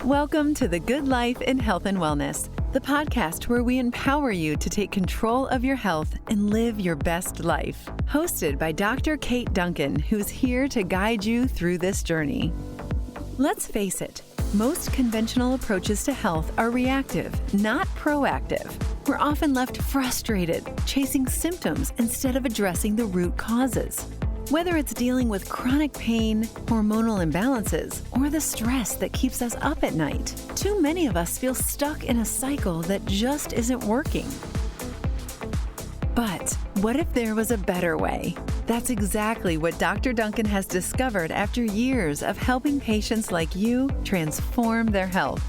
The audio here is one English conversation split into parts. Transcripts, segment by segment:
Welcome to the Good Life in Health and Wellness, the podcast where we empower you to take control of your health and live your best life. Hosted by Dr. Kate Duncan, who's here to guide you through this journey. Let's face it, most conventional approaches to health are reactive, not proactive. We're often left frustrated, chasing symptoms instead of addressing the root causes. Whether it's dealing with chronic pain, hormonal imbalances, or the stress that keeps us up at night, too many of us feel stuck in a cycle that just isn't working. But what if there was a better way? That's exactly what Dr. Duncan has discovered after years of helping patients like you transform their health.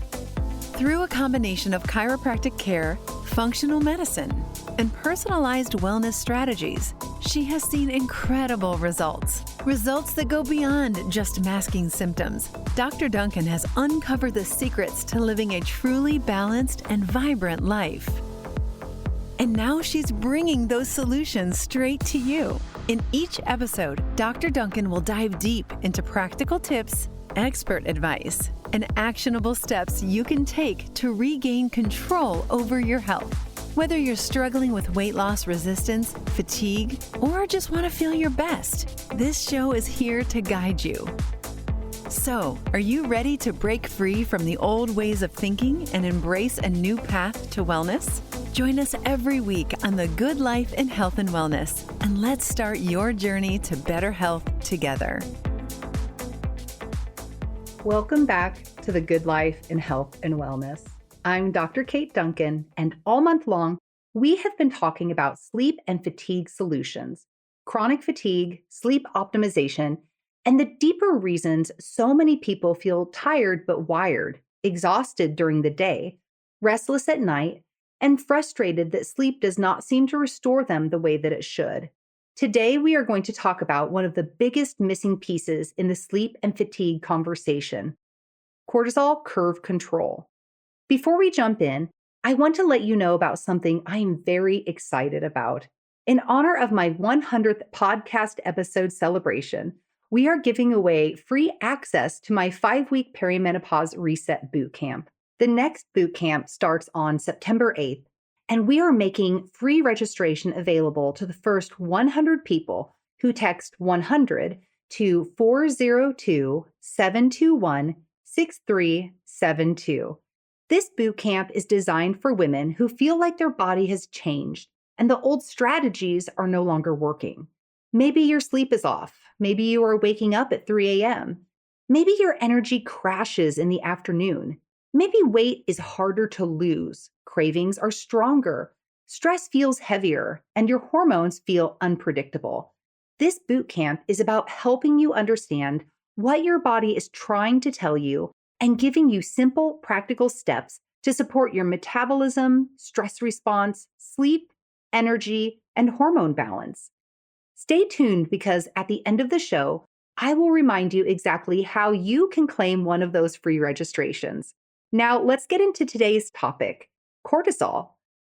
Through a combination of chiropractic care, functional medicine, and personalized wellness strategies, she has seen incredible results that go beyond just masking symptoms. Dr. Duncan has uncovered the secrets to living a truly balanced and vibrant life. And now she's bringing those solutions straight to you. In each episode, Dr. Duncan will dive deep into practical tips, expert advice, and actionable steps you can take to regain control over your health. Whether you're struggling with weight loss resistance, fatigue, or just want to feel your best, this show is here to guide you. So, are you ready to break free from the old ways of thinking and embrace a new path to wellness? Join us every week on the Good Life in Health and Wellness, and let's start your journey to better health together. Welcome back to the Good Life in Health and Wellness. I'm Dr. Kate Duncan, and all month long, we have been talking about sleep and fatigue solutions, chronic fatigue, sleep optimization, and the deeper reasons so many people feel tired but wired, exhausted during the day, restless at night, and frustrated that sleep does not seem to restore them the way that it should. Today, we are going to talk about one of the biggest missing pieces in the sleep and fatigue conversation, cortisol curve control. Before we jump in, I want to let you know about something I am very excited about. In honor of my 100th podcast episode celebration, we are giving away free access to my 5-week perimenopause reset bootcamp. The next bootcamp starts on September 8th, and we are making free registration available to the first 100 people who text 100 to 402-721-6372. This bootcamp is designed for women who feel like their body has changed and the old strategies are no longer working. Maybe your sleep is off. Maybe you are waking up at 3 a.m. Maybe your energy crashes in the afternoon. Maybe weight is harder to lose. Cravings are stronger. Stress feels heavier, and your hormones feel unpredictable. This bootcamp is about helping you understand what your body is trying to tell you and giving you simple, practical steps to support your metabolism, stress response, sleep, energy, and hormone balance. Stay tuned because at the end of the show, I will remind you exactly how you can claim one of those free registrations. Now, let's get into today's topic, cortisol.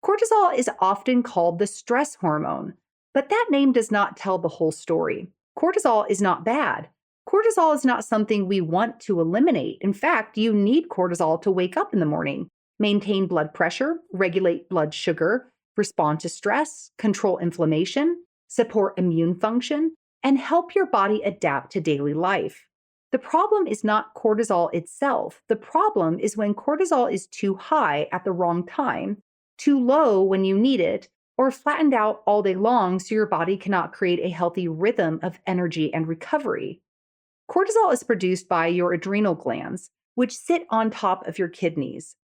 Cortisol is often called the stress hormone, but that name does not tell the whole story. Cortisol is not bad. Cortisol is not something we want to eliminate. In fact, you need cortisol to wake up in the morning, maintain blood pressure, regulate blood sugar, respond to stress, control inflammation, support immune function, and help your body adapt to daily life. The problem is not cortisol itself. The problem is when cortisol is too high at the wrong time, too low when you need it, or flattened out all day long so your body cannot create a healthy rhythm of energy and recovery. Cortisol is produced by your adrenal glands, which sit on top of your kidneys.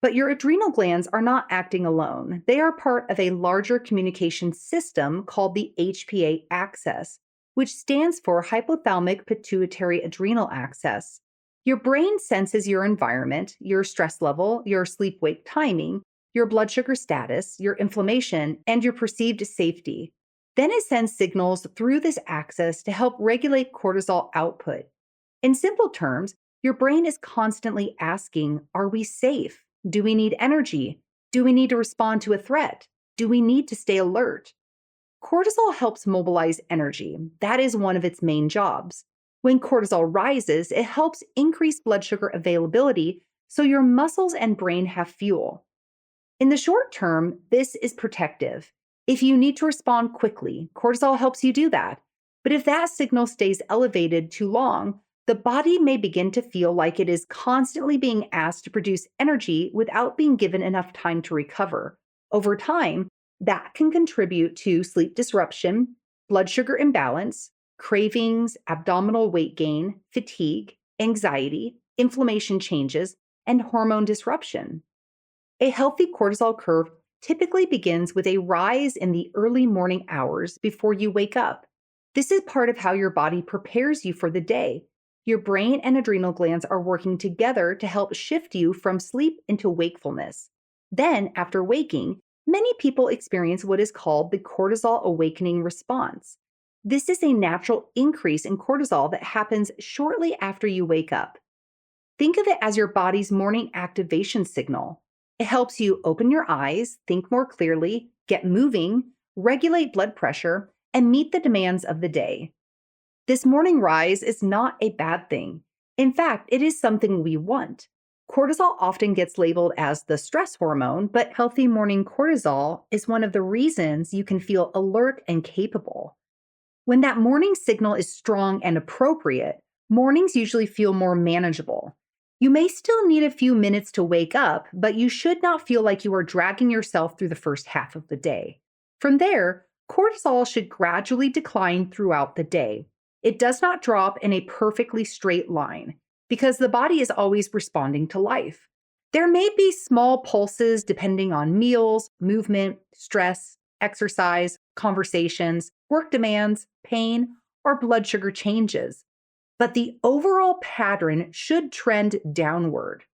But your adrenal glands are not acting alone. They are part of a larger communication system called the HPA axis, which stands for hypothalamic pituitary adrenal axis. Your brain senses your environment, your stress level, your sleep-wake timing, your blood sugar status, your inflammation, and your perceived safety. Then it sends signals through this axis to help regulate cortisol output. In simple terms, your brain is constantly asking, are we safe? Do we need energy? Do we need to respond to a threat? Do we need to stay alert? Cortisol helps mobilize energy. That is one of its main jobs. When cortisol rises, it helps increase blood sugar availability so your muscles and brain have fuel. In the short term, this is protective. If you need to respond quickly, cortisol helps you do that. But if that signal stays elevated too long, the body may begin to feel like it is constantly being asked to produce energy without being given enough time to recover. Over time, that can contribute to sleep disruption, blood sugar imbalance, cravings, abdominal weight gain, fatigue, anxiety, inflammation changes, and hormone disruption. A healthy cortisol curve typically begins with a rise in the early morning hours before you wake up. This is part of how your body prepares you for the day. Your brain and adrenal glands are working together to help shift you from sleep into wakefulness. Then, after waking, many people experience what is called the cortisol awakening response. This is a natural increase in cortisol that happens shortly after you wake up. Think of it as your body's morning activation signal. It helps you open your eyes, think more clearly, get moving, regulate blood pressure, and meet the demands of the day. This morning rise is not a bad thing. In fact, it is something we want. Cortisol often gets labeled as the stress hormone, but healthy morning cortisol is one of the reasons you can feel alert and capable. When that morning signal is strong and appropriate, mornings usually feel more manageable. You may still need a few minutes to wake up, but you should not feel like you are dragging yourself through the first half of the day. From there, cortisol should gradually decline throughout the day. It does not drop in a perfectly straight line because the body is always responding to life. There may be small pulses depending on meals, movement, stress, exercise, conversations, work demands, pain, or blood sugar changes. But the overall pattern should trend downward.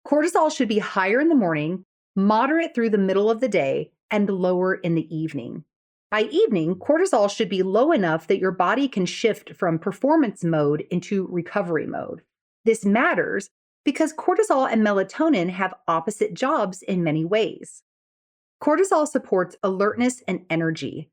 Cortisol should be higher in the morning, moderate through the middle of the day, and lower in the evening. By evening, cortisol should be low enough that your body can shift from performance mode into recovery mode. This matters because cortisol and melatonin have opposite jobs in many ways. Cortisol supports alertness and energy.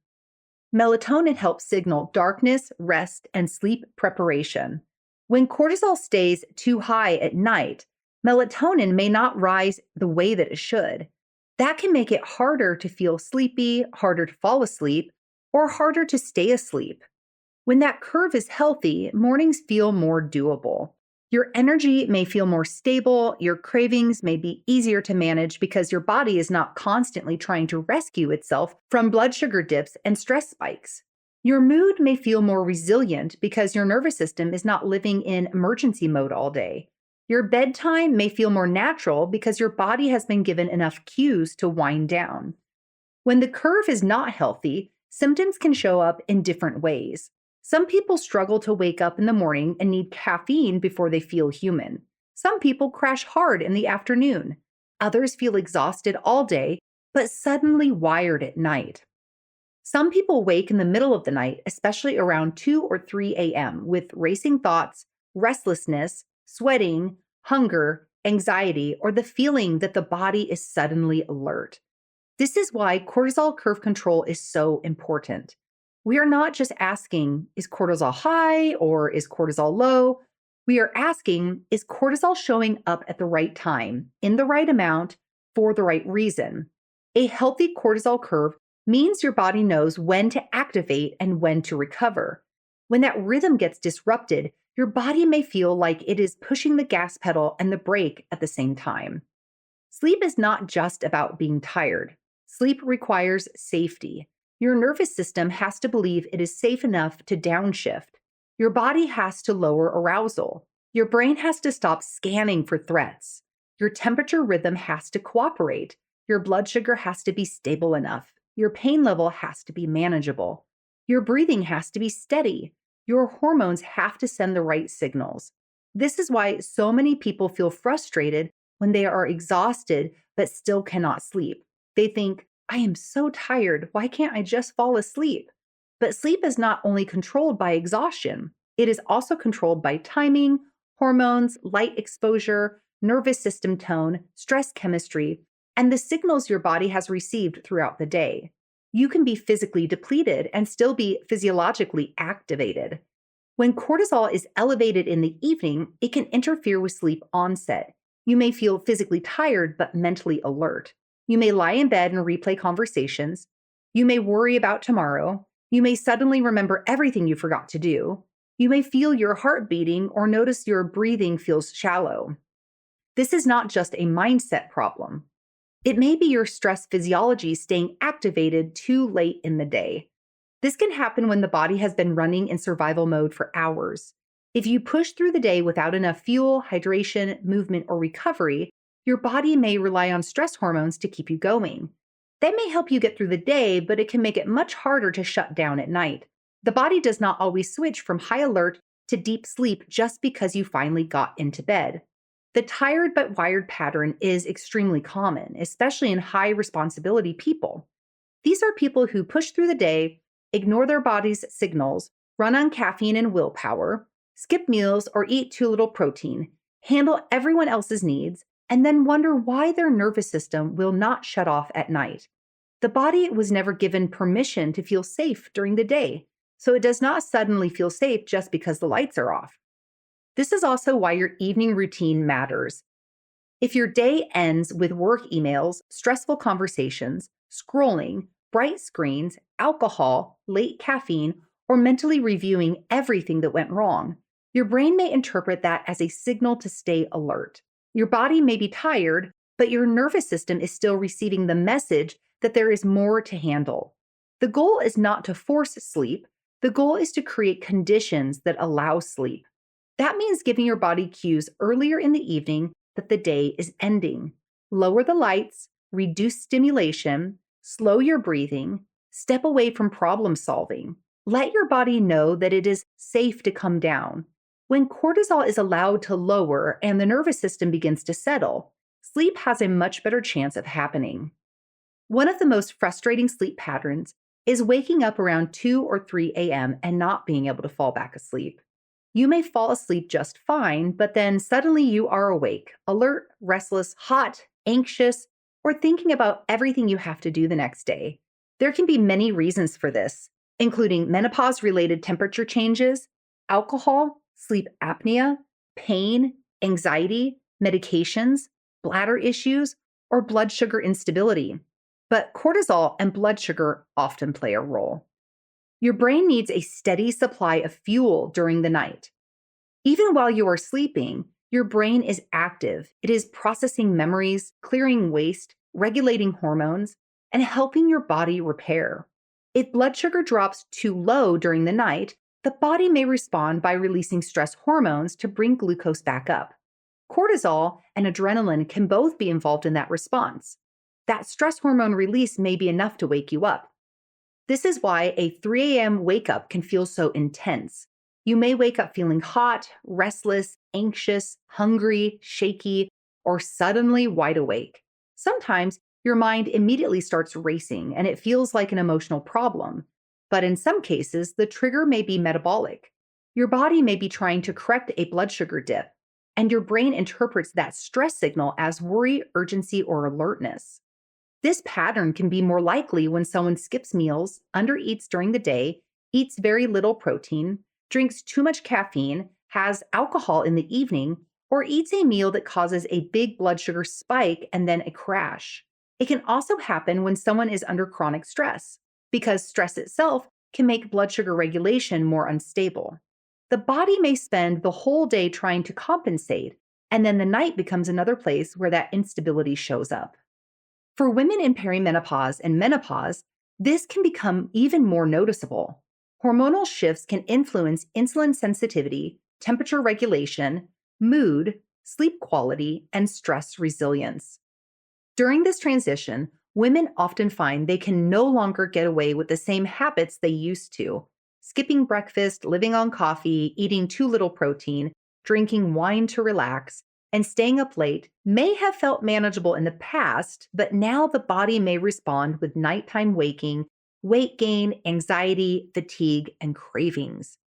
Melatonin helps signal darkness, rest, and sleep preparation. When cortisol stays too high at night, melatonin may not rise the way that it should. That can make it harder to feel sleepy, harder to fall asleep, or harder to stay asleep. When that curve is healthy, mornings feel more doable. Your energy may feel more stable, your cravings may be easier to manage because your body is not constantly trying to rescue itself from blood sugar dips and stress spikes. Your mood may feel more resilient because your nervous system is not living in emergency mode all day. Your bedtime may feel more natural because your body has been given enough cues to wind down. When the curve is not healthy, symptoms can show up in different ways. Some people struggle to wake up in the morning and need caffeine before they feel human. Some people crash hard in the afternoon. Others feel exhausted all day, but suddenly wired at night. Some people wake in the middle of the night, especially around 2 or 3 a.m., with racing thoughts, restlessness, sweating, hunger, anxiety, or the feeling that the body is suddenly alert. This is why cortisol curve control is so important. We are not just asking, is cortisol high or is cortisol low? We are asking, is cortisol showing up at the right time, in the right amount, for the right reason? A healthy cortisol curve means your body knows when to activate and when to recover. When that rhythm gets disrupted, your body may feel like it is pushing the gas pedal and the brake at the same time. Sleep is not just about being tired. Sleep requires safety. Your nervous system has to believe it is safe enough to downshift. Your body has to lower arousal. Your brain has to stop scanning for threats. Your temperature rhythm has to cooperate. Your blood sugar has to be stable enough. Your pain level has to be manageable. Your breathing has to be steady. Your hormones have to send the right signals. This is why so many people feel frustrated when they are exhausted but still cannot sleep. They think, I am so tired. Why can't I just fall asleep? But sleep is not only controlled by exhaustion, it is also controlled by timing, hormones, light exposure, nervous system tone, stress chemistry, and the signals your body has received throughout the day. You can be physically depleted and still be physiologically activated. When cortisol is elevated in the evening, it can interfere with sleep onset. You may feel physically tired but mentally alert. You may lie in bed and replay conversations. You may worry about tomorrow. You may suddenly remember everything you forgot to do. You may feel your heart beating or notice your breathing feels shallow. This is not just a mindset problem. It may be your stress physiology staying activated too late in the day. This can happen when the body has been running in survival mode for hours. If you push through the day without enough fuel, hydration, movement, or recovery, your body may rely on stress hormones to keep you going. They may help you get through the day, but it can make it much harder to shut down at night. The body does not always switch from high alert to deep sleep just because you finally got into bed. The tired but wired pattern is extremely common, especially in high responsibility people. These are people who push through the day, ignore their body's signals, run on caffeine and willpower, skip meals or eat too little protein, handle everyone else's needs, and then wonder why their nervous system will not shut off at night. The body was never given permission to feel safe during the day, so it does not suddenly feel safe just because the lights are off. This is also why your evening routine matters. If your day ends with work emails, stressful conversations, scrolling, bright screens, alcohol, late caffeine, or mentally reviewing everything that went wrong, your brain may interpret that as a signal to stay alert. Your body may be tired, but your nervous system is still receiving the message that there is more to handle. The goal is not to force sleep. The goal is to create conditions that allow sleep. That means giving your body cues earlier in the evening that the day is ending. Lower the lights, reduce stimulation, slow your breathing, step away from problem solving. Let your body know that it is safe to come down. When cortisol is allowed to lower and the nervous system begins to settle, sleep has a much better chance of happening. One of the most frustrating sleep patterns is waking up around 2 or 3 a.m. and not being able to fall back asleep. You may fall asleep just fine, but then suddenly you are awake, alert, restless, hot, anxious, or thinking about everything you have to do the next day. There can be many reasons for this, including menopause-related temperature changes, alcohol, sleep apnea, pain, anxiety, medications, bladder issues, or blood sugar instability. But cortisol and blood sugar often play a role. Your brain needs a steady supply of fuel during the night. Even while you are sleeping, your brain is active. It is processing memories, clearing waste, regulating hormones, and helping your body repair. If blood sugar drops too low during the night, the body may respond by releasing stress hormones to bring glucose back up. Cortisol and adrenaline can both be involved in that response. That stress hormone release may be enough to wake you up. This is why a 3 a.m. wake up can feel so intense. You may wake up feeling hot, restless, anxious, hungry, shaky, or suddenly wide awake. Sometimes your mind immediately starts racing and it feels like an emotional problem. But in some cases, the trigger may be metabolic. Your body may be trying to correct a blood sugar dip, and your brain interprets that stress signal as worry, urgency, or alertness. This pattern can be more likely when someone skips meals, undereats during the day, eats very little protein, drinks too much caffeine, has alcohol in the evening, or eats a meal that causes a big blood sugar spike and then a crash. It can also happen when someone is under chronic stress, because stress itself can make blood sugar regulation more unstable. The body may spend the whole day trying to compensate, and then the night becomes another place where that instability shows up. For women in perimenopause and menopause, this can become even more noticeable. Hormonal shifts can influence insulin sensitivity, temperature regulation, mood, sleep quality, and stress resilience. During this transition, women often find they can no longer get away with the same habits they used to. Skipping breakfast, living on coffee, eating too little protein, drinking wine to relax, and staying up late may have felt manageable in the past, but now the body may respond with nighttime waking, weight gain, anxiety, fatigue, and cravings.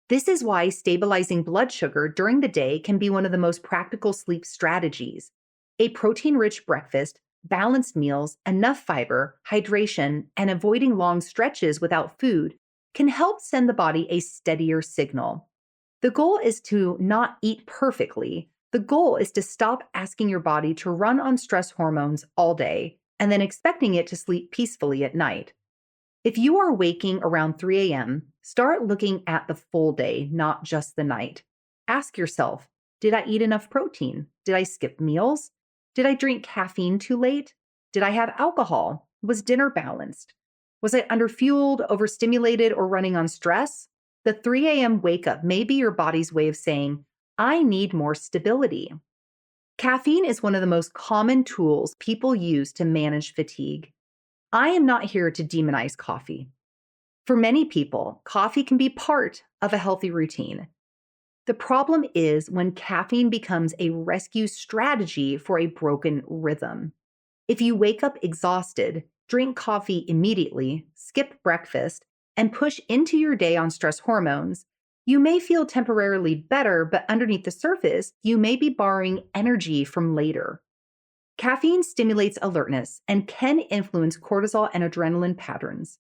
This is why stabilizing blood sugar during the day can be one of the most practical sleep strategies. A protein-rich breakfast, balanced meals, enough fiber, hydration, and avoiding long stretches without food can help send the body a steadier signal. The goal is to not eat perfectly, The goal is to stop asking your body to run on stress hormones all day and then expecting it to sleep peacefully at night. If you are waking around 3 a.m., start looking at the full day, not just the night. Ask yourself, did I eat enough protein? Did I skip meals? Did I drink caffeine too late? Did I have alcohol? Was dinner balanced? Was I underfueled, overstimulated, or running on stress? The 3 a.m. wake up may be your body's way of saying, I need more stability. Caffeine is one of the most common tools people use to manage fatigue. I am not here to demonize coffee. For many people, coffee can be part of a healthy routine. The problem is when caffeine becomes a rescue strategy for a broken rhythm. If you wake up exhausted, drink coffee immediately, skip breakfast, and push into your day on stress hormones, you may feel temporarily better, but underneath the surface, you may be borrowing energy from later. Caffeine stimulates alertness and can influence cortisol and adrenaline patterns.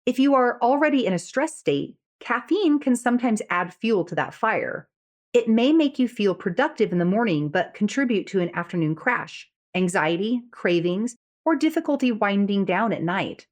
If you are already in a stress state, caffeine can sometimes add fuel to that fire. It may make you feel productive in the morning, but contribute to an afternoon crash, anxiety, cravings, or difficulty winding down at night.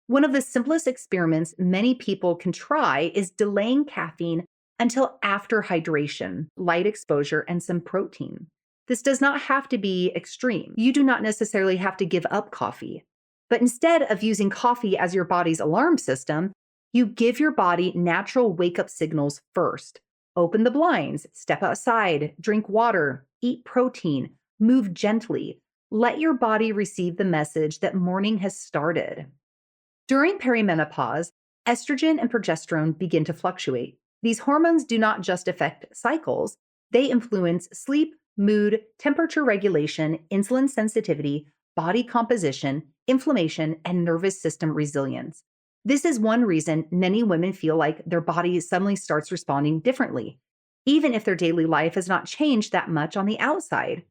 One of the simplest experiments many people can try is delaying caffeine until after hydration, light exposure, and some protein. This does not have to be extreme. You do not necessarily have to give up coffee. But instead of using coffee as your body's alarm system, you give your body natural wake-up signals first. Open the blinds, step outside, drink water, eat protein, move gently. Let your body receive the message that morning has started. During perimenopause, estrogen and progesterone begin to fluctuate. These hormones do not just affect cycles, they influence sleep, mood, temperature regulation, insulin sensitivity, body composition, inflammation, and nervous system resilience. This is one reason many women feel like their body suddenly starts responding differently, even if their daily life has not changed that much on the outside.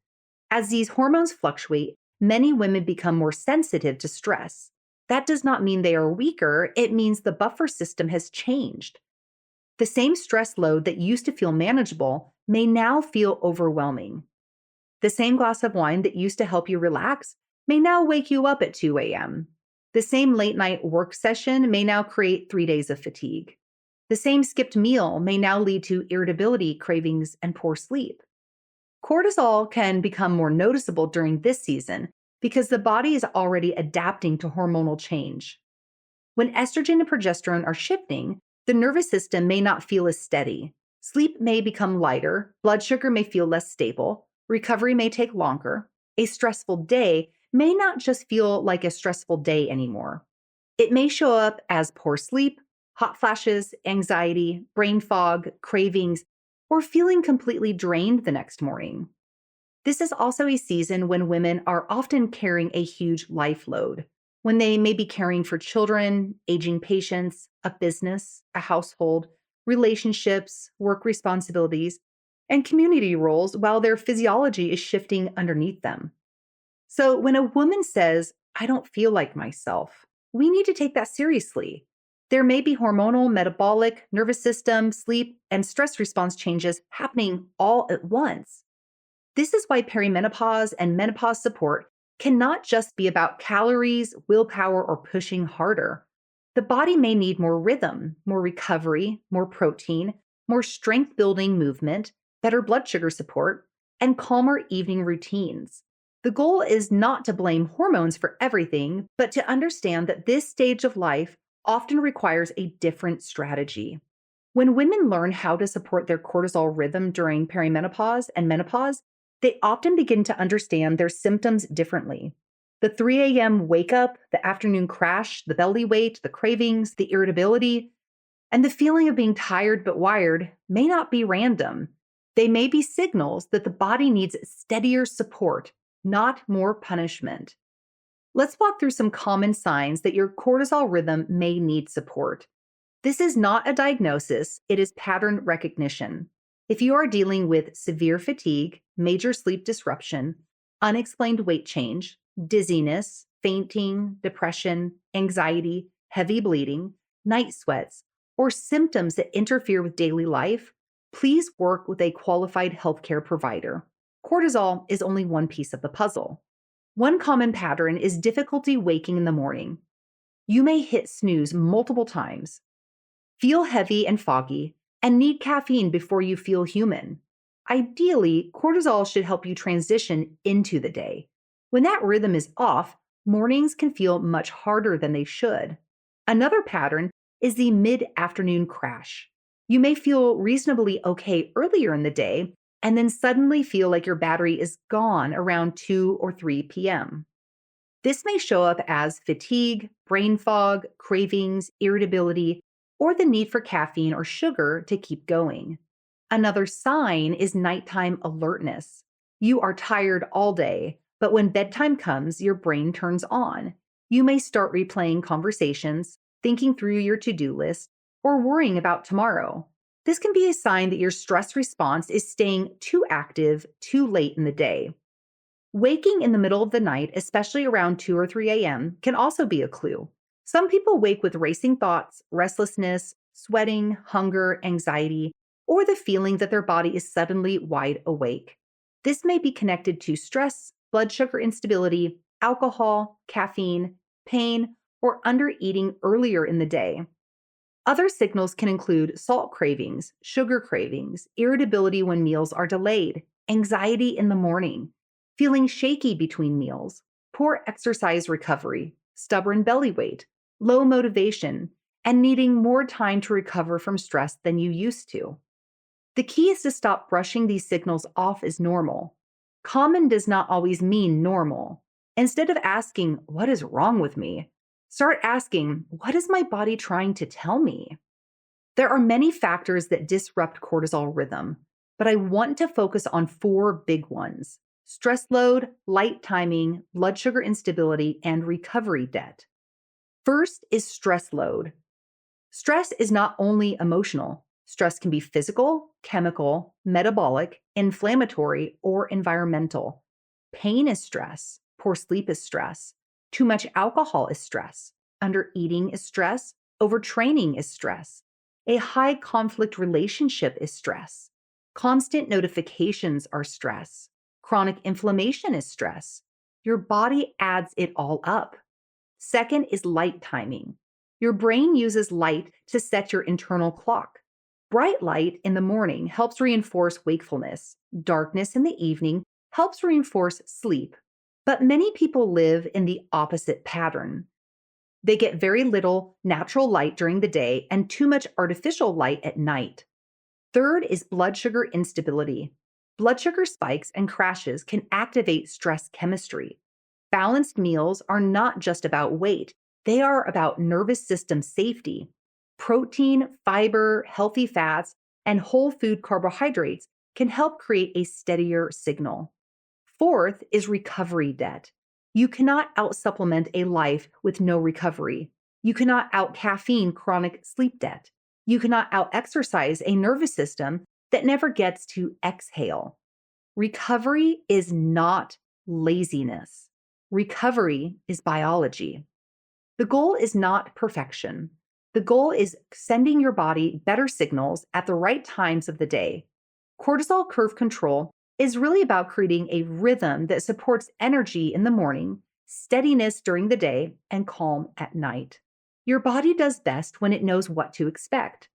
As these hormones fluctuate, many women become more sensitive to stress. That does not mean they are weaker, it means the buffer system has changed. The same stress load that used to feel manageable may now feel overwhelming. The same glass of wine that used to help you relax may now wake you up at 2 a.m. The same late night work session may now create 3 days of fatigue. The same skipped meal may now lead to irritability, cravings, and poor sleep. Cortisol can become more noticeable during this season because the body is already adapting to hormonal change. When estrogen and progesterone are shifting, the nervous system may not feel as steady. Sleep may become lighter, blood sugar may feel less stable, recovery may take longer. A stressful day may not just feel like a stressful day anymore. It may show up as poor sleep, hot flashes, anxiety, brain fog, cravings, or feeling completely drained the next morning. This is also a season when women are often carrying a huge life load, when they may be caring for children, aging patients, a business, a household, relationships, work responsibilities, and community roles while their physiology is shifting underneath them. So when a woman says, I don't feel like myself, we need to take that seriously. There may be hormonal, metabolic, nervous system, sleep, and stress response changes happening all at once. This is why perimenopause and menopause support cannot just be about calories, willpower, or pushing harder. The body may need more rhythm, more recovery, more protein, more strength-building movement, better blood sugar support, and calmer evening routines. The goal is not to blame hormones for everything, but to understand that this stage of life often requires a different strategy. When women learn how to support their cortisol rhythm during perimenopause and menopause, they often begin to understand their symptoms differently. The 3 a.m. wake up, the afternoon crash, the belly weight, the cravings, the irritability, and the feeling of being tired but wired may not be random. They may be signals that the body needs steadier support, not more punishment. Let's walk through some common signs that your cortisol rhythm may need support. This is not a diagnosis, it is pattern recognition. If you are dealing with severe fatigue, major sleep disruption, unexplained weight change, dizziness, fainting, depression, anxiety, heavy bleeding, night sweats, or symptoms that interfere with daily life, please work with a qualified healthcare provider. Cortisol is only one piece of the puzzle. One common pattern is difficulty waking in the morning. You may hit snooze multiple times, feel heavy and foggy, and need caffeine before you feel human. Ideally, cortisol should help you transition into the day. When that rhythm is off, mornings can feel much harder than they should. Another pattern is the mid afternoon crash. You may feel reasonably okay earlier in the day and then suddenly feel like your battery is gone around 2 or 3 p.m. This may show up as fatigue, brain fog, cravings, irritability, or the need for caffeine or sugar to keep going. Another sign is nighttime alertness. You are tired all day, but when bedtime comes, your brain turns on. You may start replaying conversations, thinking through your to-do list, or worrying about tomorrow. This can be a sign that your stress response is staying too active too late in the day. Waking in the middle of the night, especially around 2 or 3 a.m., can also be a clue. Some people wake with racing thoughts, restlessness, sweating, hunger, anxiety, or the feeling that their body is suddenly wide awake. This may be connected to stress, blood sugar instability, alcohol, caffeine, pain, or undereating earlier in the day. Other signals can include salt cravings, sugar cravings, irritability when meals are delayed, anxiety in the morning, feeling shaky between meals, poor exercise recovery, stubborn belly weight, low motivation, and needing more time to recover from stress than you used to. The key is to stop brushing these signals off as normal. Common does not always mean normal. Instead of asking, "What is wrong with me?" start asking, "What is my body trying to tell me?" There are many factors that disrupt cortisol rhythm, but I want to focus on 4 big ones: stress load, light timing, blood sugar instability, and recovery debt. First is stress load. Stress is not only emotional. Stress can be physical, chemical, metabolic, inflammatory, or environmental. Pain is stress. Poor sleep is stress. Too much alcohol is stress. Undereating is stress. Overtraining is stress. A high conflict relationship is stress. Constant notifications are stress. Chronic inflammation is stress. Your body adds it all up. Second is light timing. Your brain uses light to set your internal clock. Bright light in the morning helps reinforce wakefulness. Darkness in the evening helps reinforce sleep. But many people live in the opposite pattern. They get very little natural light during the day and too much artificial light at night. Third is blood sugar instability. Blood sugar spikes and crashes can activate stress chemistry. Balanced meals are not just about weight, they are about nervous system safety. Protein, fiber, healthy fats, and whole food carbohydrates can help create a steadier signal. Fourth is recovery debt. You cannot out-supplement a life with no recovery. You cannot out-caffeine chronic sleep debt. You cannot out-exercise a nervous system that never gets to exhale. Recovery is not laziness. Recovery is biology. The goal is not perfection. The goal is sending your body better signals at the right times of the day. Cortisol curve control is really about creating a rhythm that supports energy in the morning, steadiness during the day, and calm at night. Your body does best when it knows what to expect.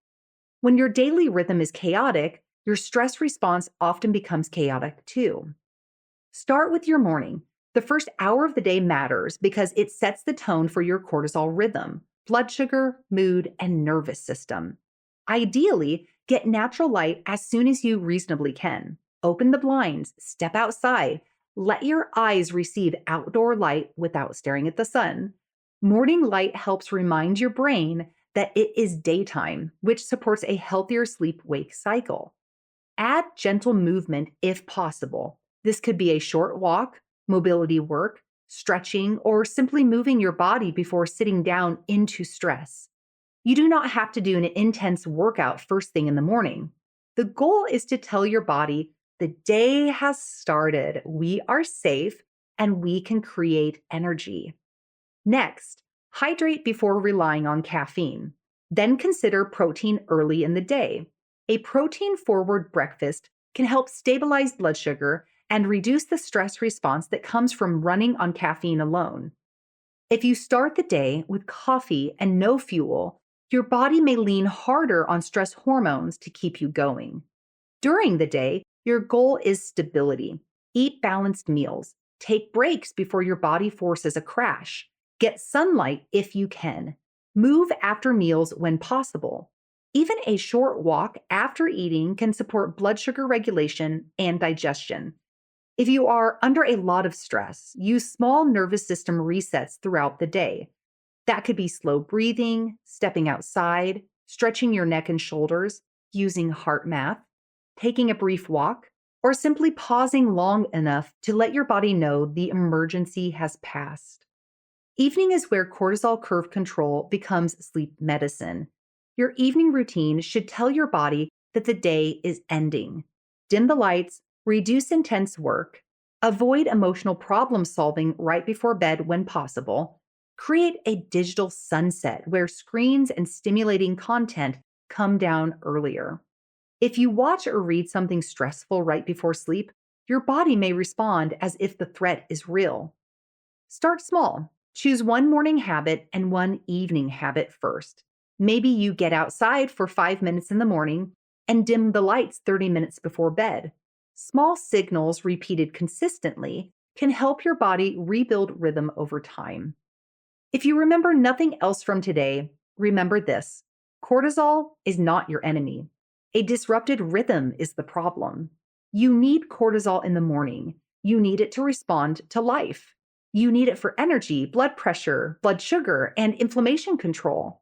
When your daily rhythm is chaotic, your stress response often becomes chaotic too. Start with your morning. The first hour of the day matters because it sets the tone for your cortisol rhythm, blood sugar, mood, and nervous system. Ideally, get natural light as soon as you reasonably can. Open the blinds, step outside, let your eyes receive outdoor light without staring at the sun. Morning light helps remind your brain that it is daytime, which supports a healthier sleep-wake cycle. Add gentle movement if possible. This could be a short walk, mobility work, stretching, or simply moving your body before sitting down into stress. You do not have to do an intense workout first thing in the morning. The goal is to tell your body, the day has started, we are safe, and we can create energy. Next, hydrate before relying on caffeine. Then consider protein early in the day. A protein-forward breakfast can help stabilize blood sugar and reduce the stress response that comes from running on caffeine alone. If you start the day with coffee and no fuel, your body may lean harder on stress hormones to keep you going. During the day, your goal is stability. Eat balanced meals. Take breaks before your body forces a crash. Get sunlight if you can. Move after meals when possible. Even a short walk after eating can support blood sugar regulation and digestion. If you are under a lot of stress, use small nervous system resets throughout the day. That could be slow breathing, stepping outside, stretching your neck and shoulders, using heart math, taking a brief walk, or simply pausing long enough to let your body know the emergency has passed. Evening is where cortisol curve control becomes sleep medicine. Your evening routine should tell your body that the day is ending. Dim the lights, reduce intense work, avoid emotional problem solving right before bed when possible, create a digital sunset where screens and stimulating content come down earlier. If you watch or read something stressful right before sleep, your body may respond as if the threat is real. Start small. Choose one morning habit and one evening habit first. Maybe you get outside for 5 minutes in the morning and dim the lights 30 minutes before bed. Small signals repeated consistently can help your body rebuild rhythm over time. If you remember nothing else from today, remember this: cortisol is not your enemy. A disrupted rhythm is the problem. You need cortisol in the morning. You need it to respond to life. You need it for energy, blood pressure, blood sugar, and inflammation control.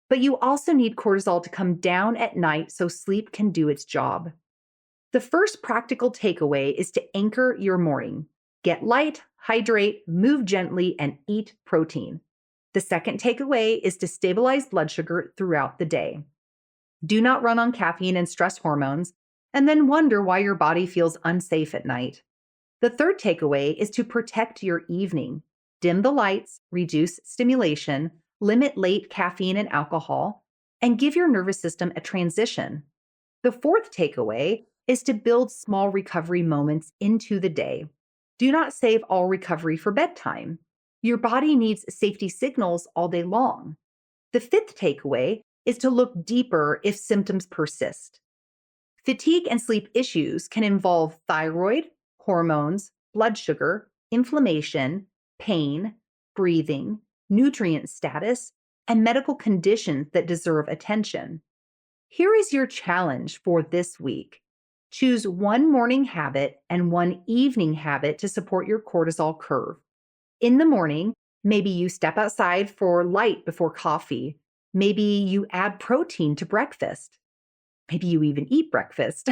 But you also need cortisol to come down at night so sleep can do its job. The first practical takeaway is to anchor your morning. Get light, hydrate, move gently, and eat protein. The second takeaway is to stabilize blood sugar throughout the day. Do not run on caffeine and stress hormones and then wonder why your body feels unsafe at night. The third takeaway is to protect your evening. Dim the lights, reduce stimulation, limit late caffeine and alcohol, and give your nervous system a transition. The fourth takeaway is to build small recovery moments into the day. Do not save all recovery for bedtime. Your body needs safety signals all day long. The fifth takeaway is to look deeper if symptoms persist. Fatigue and sleep issues can involve thyroid, hormones, blood sugar, inflammation, pain, breathing, nutrient status, and medical conditions that deserve attention. Here is your challenge for this week. Choose one morning habit and one evening habit to support your cortisol curve. In the morning, maybe you step outside for light before coffee. Maybe you add protein to breakfast. Maybe you even eat breakfast.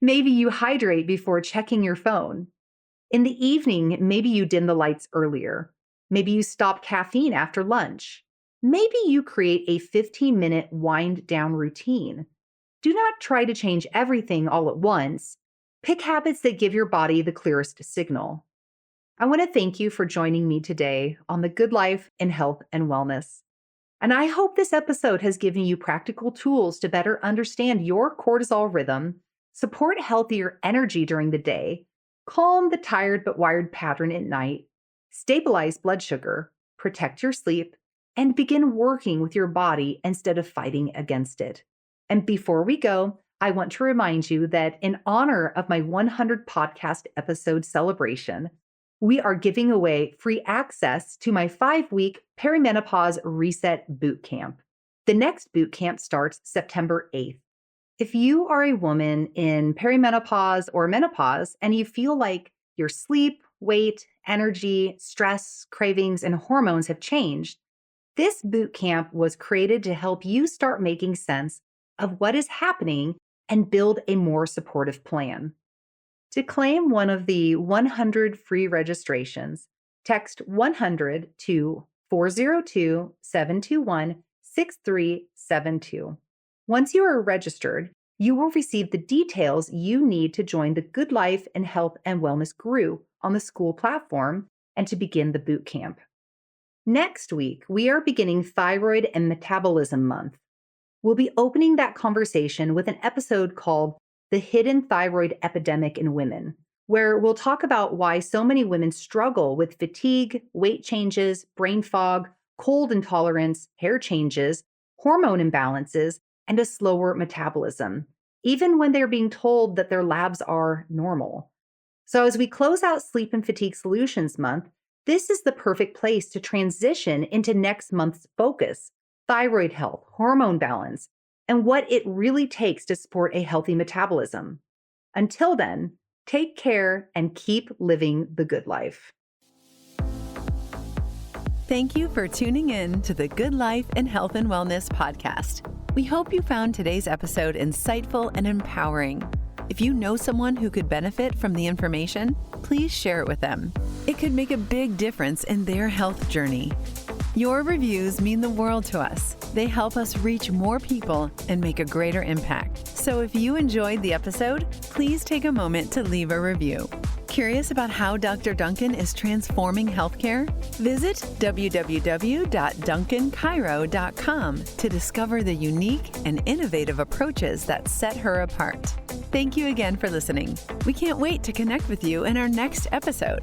Maybe you hydrate before checking your phone. In the evening, maybe you dim the lights earlier. Maybe you stop caffeine after lunch. Maybe you create a 15-minute wind down routine. Do not try to change everything all at once. Pick habits that give your body the clearest signal. I want to thank you for joining me today on the Good Life in Health and Wellness. And I hope this episode has given you practical tools to better understand your cortisol rhythm, support healthier energy during the day, calm the tired but wired pattern at night, stabilize blood sugar, protect your sleep, and begin working with your body instead of fighting against it. And before we go, I want to remind you that in honor of my 100 podcast episode celebration, we are giving away free access to my 5-week perimenopause reset bootcamp. The next bootcamp starts September 8th. If you are a woman in perimenopause or menopause and you feel like your sleep, weight, energy, stress, cravings, and hormones have changed, this bootcamp was created to help you start making sense of what is happening and build a more supportive plan. To claim one of the 100 free registrations, text 100 to 402-721-6372. Once you are registered, you will receive the details you need to join the Good Life in Health and Wellness group on the school platform and to begin the boot camp. Next week, we are beginning Thyroid and Metabolism Month. We'll be opening that conversation with an episode called The Hidden Thyroid Epidemic in Women, where we'll talk about why so many women struggle with fatigue, weight changes, brain fog, cold intolerance, hair changes, hormone imbalances, and a slower metabolism, even when they're being told that their labs are normal. So, as we close out Sleep and Fatigue Solutions Month, this is the perfect place to transition into next month's focus: thyroid health, hormone balance, and what it really takes to support a healthy metabolism. Until then, take care and keep living the good life. Thank you for tuning in to the Good Life and Health and Wellness podcast. We hope you found today's episode insightful and empowering. If you know someone who could benefit from the information, please share it with them. It could make a big difference in their health journey. Your reviews mean the world to us. They help us reach more people and make a greater impact. So if you enjoyed the episode, please take a moment to leave a review. Curious about how Dr. Duncan is transforming healthcare? Visit www.duncanchiro.com to discover the unique and innovative approaches that set her apart. Thank you again for listening. We can't wait to connect with you in our next episode.